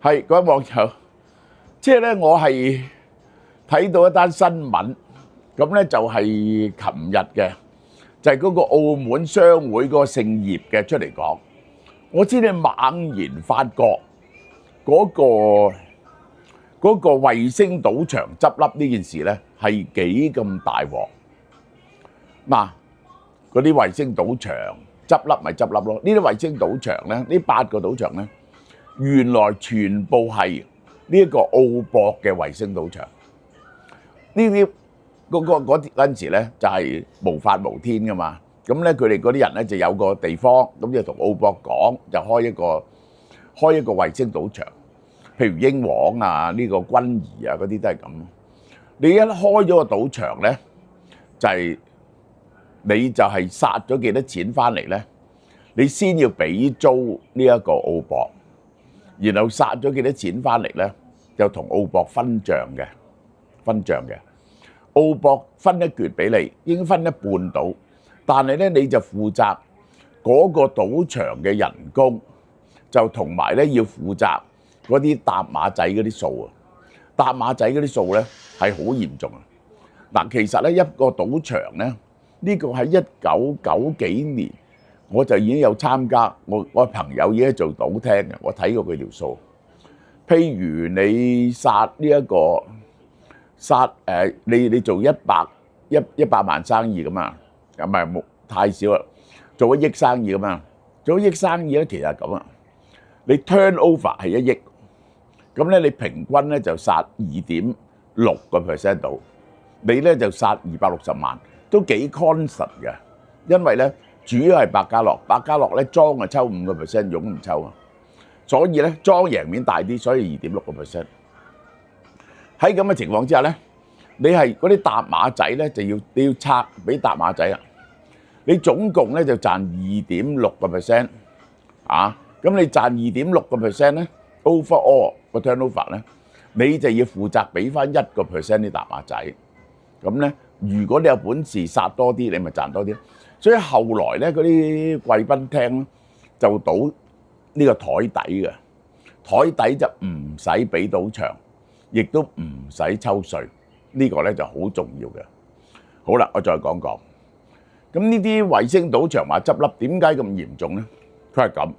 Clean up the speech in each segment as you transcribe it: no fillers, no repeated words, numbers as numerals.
係各位網友，即係咧，我係睇到一單新聞，咁咧就係琴日嘅，就係嗰個澳門商會嗰個姓葉嘅出嚟講，我知你猛然發覺嗰個衛星賭場執笠呢件事咧係幾咁大鑊。嗱，嗰啲衛星賭場執笠咪執笠咯，呢啲衛星賭場咧，呢8個賭場咧，原來全部係呢一個澳博嘅衛星賭場。呢啲嗰陣時咧就係無法無天噶嘛，咁咧佢哋嗰啲人咧就有個地方，咁就同澳博講，就開一個衛星賭場，譬如英皇啊、呢個君怡啊嗰啲都係咁。你一開咗個賭場咧，你就係殺咗幾多錢翻嚟咧？你先要俾租呢一個澳博，然後殺咗幾多錢翻嚟咧，就同澳博分賬嘅。澳博分一橛俾你，應該分一半到，但係咧你就負責嗰個賭場嘅人工，就同埋咧要負責嗰啲搭馬仔嗰啲數啊。搭馬仔嗰啲數咧係好嚴重啊！嗱，其實咧一個賭場咧，呢個喺1990幾年我就已經有參加，我朋友已經做賭廳嘅，我睇過佢條數。譬如你殺你做100萬生意咁啊，咁咪冇太少啦，做1億生意咁啊，做1億生意咧其實係咁啊，你 turnover 係1億，咁咧你平均咧就殺2.6% 到，你咧就殺260萬，都幾 constant 嘅，因為咧主要係百家樂咧莊啊抽5%，傭唔抽啊，所以咧莊贏面大啲，所以2.6%。喺咁嘅情況之下咧，你係嗰啲搭馬仔咧你要拆俾搭馬仔啊，你總共咧就賺2.6% 啊，咁你賺2.6% 咧 overall 個 turnover 咧，你就要負責俾翻1% 啲搭馬仔，咁咧如果你有本事殺多啲，你咪賺多啲。所以後來咧嗰啲貴賓廳咧就賭呢個台底嘅，台底就唔使俾賭場，亦都唔使抽稅，呢個咧就好重要嘅。好啦，我再講講。咁呢啲衛星賭場話執笠，點解咁嚴重咧？佢係咁，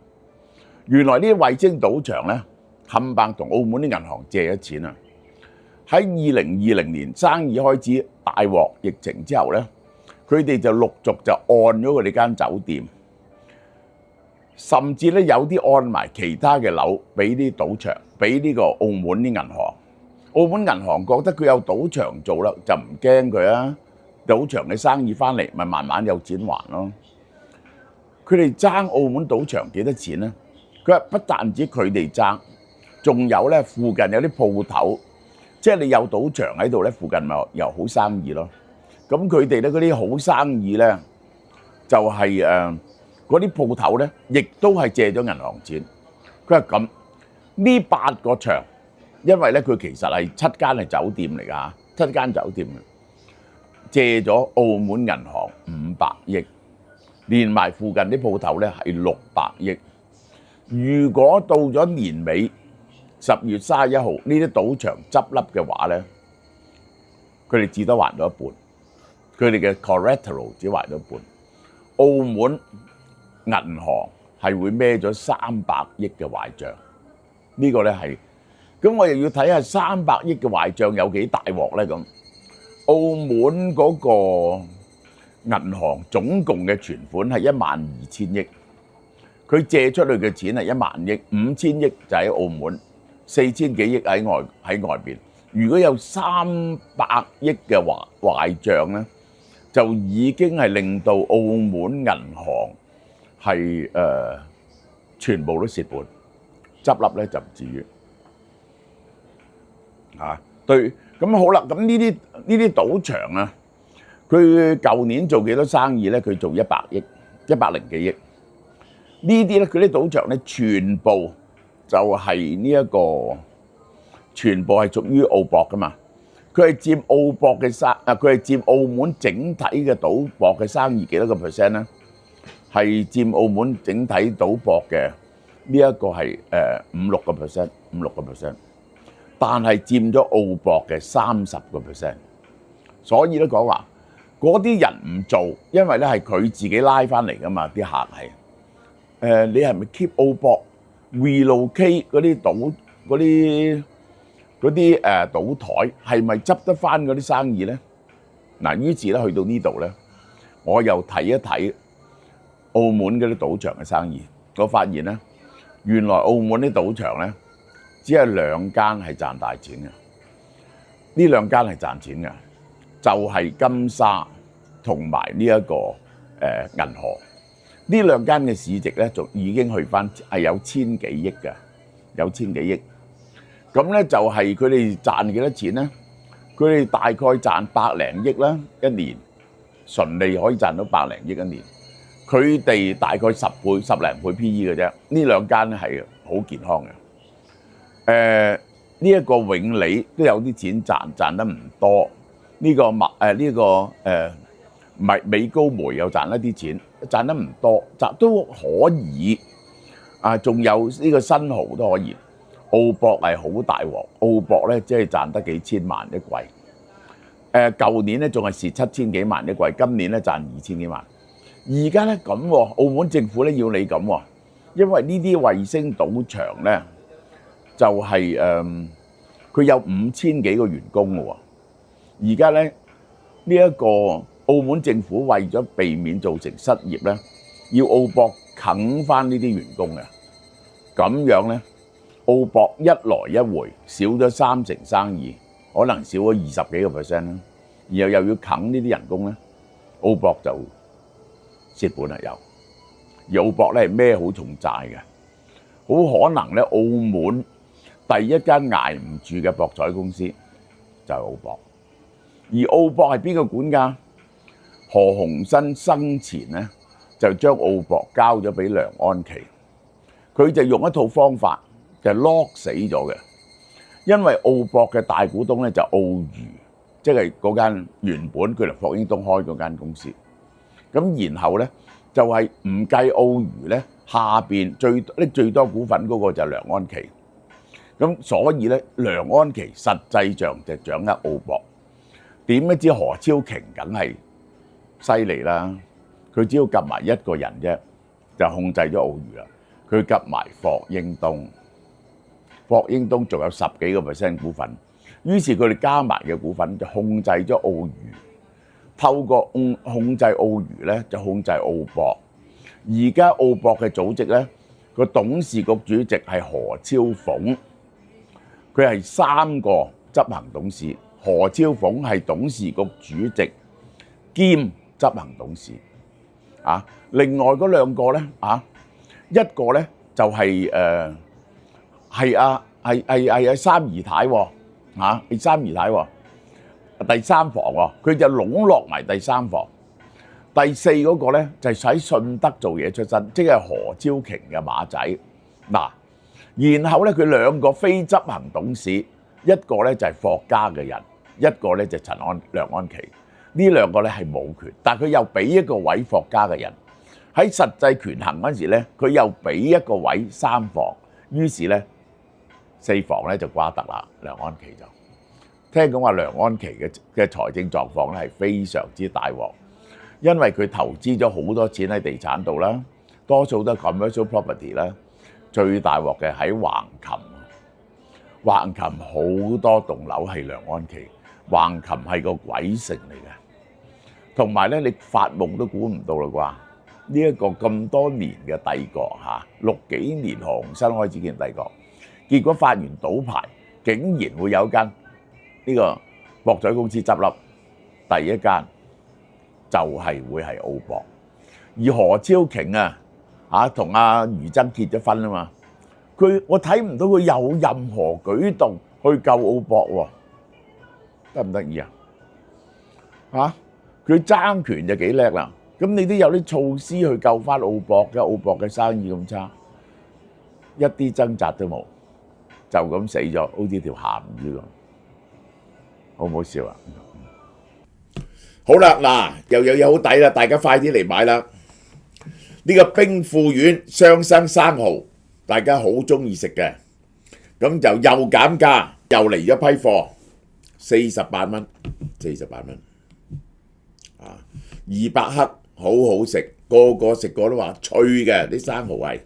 原來呢啲衛星賭場咧冚唪唥同澳門啲銀行借咗錢啊。喺2020年生意開始大鑊疫情之後咧，佢哋就陸續就按咗佢哋間酒店，甚至咧有啲按埋其他嘅樓俾啲賭場，俾呢個澳門啲銀行。澳門銀行覺得佢有賭場做啦，就唔驚佢啊！賭場嘅生意翻嚟，咪慢慢有錢還咯。佢哋爭澳門賭場幾多錢咧？佢話不但止佢哋爭，仲有咧附近有啲鋪頭，即係你有賭場喺度咧，附近咪又好生意咯。咁佢哋咧嗰啲好生意咧，就係嗰啲鋪頭咧，亦都係借咗銀行錢。佢話咁呢8個場。因為咧，佢其實係7間係酒店嚟㗎，7間酒店借咗澳門銀行500億，連埋附近啲鋪頭咧係600億。如果到咗年尾10月31號呢啲賭場執笠嘅話咧，佢哋至多還到一半，佢哋嘅 collateral 只還到一半。澳門銀行係會孭咗300億嘅壞帳，呢個咧係。咁我又要睇下300億嘅壞帳有幾大鑊咧？咁澳門嗰個銀行總共嘅存款係12000億，佢借出去嘅錢係1萬億，5000億就喺澳門，4000幾億喺外邊。如果有300億嘅壞帳咧，就已經係令到澳門銀行係全部都蝕本，執笠咧就唔至於。對，咁好啦，咁呢啲賭場啊，佢舊年做幾多生意咧？佢做100億，100零幾億。呢啲咧，佢啲賭場咧，全部就係全部係屬於澳博噶嘛。佢係佔澳博嘅佢係佔澳門整體嘅賭博嘅生意幾多個 percent 咧？係佔澳門整體賭博嘅呢一個係5-6%。5-6%，但係佔咗澳博嘅30%。所以都講話嗰啲人唔做，因為咧係佢自己拉翻嚟噶嘛，啲客係你係咪 keep 澳博 relocate 嗰啲賭台係咪執得翻嗰啲生意咧？嗱，於是咧去到呢度咧，我又睇一睇澳門嗰啲賭場嘅生意，我發現咧原來澳門啲賭場咧只係2間係賺大錢嘅，呢2間係賺錢嘅。就係金沙同埋呢一個銀河，呢2間嘅市值咧，就已經去翻係有千幾億嘅，有千幾億。咁咧就係佢哋賺幾多錢咧？佢哋大概賺100零億啦一年，純利可以賺到100零億一年。佢哋大概10倍、10零倍 PE 嘅啫。呢2間咧係好健康嘅。呢一個永利都有啲錢賺，賺得唔多。呢個美高梅又賺一啲錢，賺得唔多，賺都可以。仲有呢個新濠都可以。澳博係好大鑊，澳博咧即係賺得幾千萬一季。舊年咧仲係蝕7000幾萬一季，今年咧賺2000幾萬。而家咧咁喎，澳門政府咧要你咁喎，因為呢啲衛星賭場咧就係佢有5000幾個員工嘅喎。而家咧呢一個澳門政府為咗避免造成失業咧，要澳博啃翻呢啲員工嘅，咁樣咧澳博一來一回少咗30%生意，可能少咗20幾個%啦，然後又要啃呢啲人工咧，澳博就蝕本啦又。而澳博咧係孭好重債嘅，好可能咧澳門第一間捱唔住嘅博彩公司就係澳博。而澳博係邊個管㗎？何鴻燊生前咧就將澳博交咗俾梁安琪，佢就用一套方法就lock死咗嘅。因為澳博嘅大股東咧就澳娛，即係嗰間原本佢同霍英東開嗰間公司。咁然後咧就係唔計澳娛咧，下邊拎最多股份嗰個就係梁安琪。咁所以咧梁安琪實際上就掌握澳博。點不知何超瓊梗係犀利啦！佢只要夾埋一個人啫，就控制咗澳娛啦。佢夾埋霍英東，霍英東仲有10幾個% 股份，於是佢哋加埋嘅股份就控制咗澳娛。透過控制澳娛咧，就控制澳博。而家澳博嘅組織咧，個董事局主席係何超鳳，佢係3個執行董事。何超鳳係董事局主席兼執行董事，另外嗰2個咧，一個咧就係係三姨太喎，係三姨太喎，第三房喎，佢就籠絡埋第三房。第4嗰個咧就係喺信德做嘢出身，即係何超瓊嘅馬仔。然後咧佢2個非執行董事，一個咧就係霍家嘅人。一個咧就梁安琪，呢2個咧係冇權，但係佢又俾一個位霍家嘅人喺實際權衡嗰陣時咧，佢又俾一個位3房，於是咧4房咧就瓜得啦。梁安琪就聽講話梁安琪嘅財政狀況咧係非常之大鑊，因為佢投資咗好多錢喺地產度啦，多數都係 commercial property 啦，最大鑊嘅喺橫琴，橫琴好多棟樓係梁安琪。橫琴係個鬼城嚟嘅，同埋咧你發夢都估唔到啦啩？呢一個咁多年嘅帝國60幾年何鴻燊開始建帝國，結果發完賭牌，竟然會有間呢個博彩公司執笠，第一間就係會係澳博。而何超瓊同阿余爭結咗婚啊嘛，我睇唔到佢有任何舉動去救澳博喎。得唔得意啊？佢爭權就幾叻啦。咁你都有啲措施去救翻澳博嘅，澳博嘅生意咁差，一啲掙扎都冇，就咁死咗，好似條鹹魚咁，好唔好笑啊？好啦，嗱，又有嘢好抵啦，大家快啲嚟買啦！呢個冰富丸雙生生蠔，大家好中意食嘅。咁就又減價，又嚟咗批貨，48蚊，48蚊啊，200克好好食，個個食過都話脆嘅啲生蠔係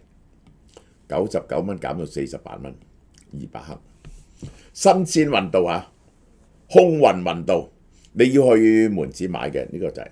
99蚊減到48蚊，200克。新鮮運到啊，空運運到，你要去門市買嘅呢個就係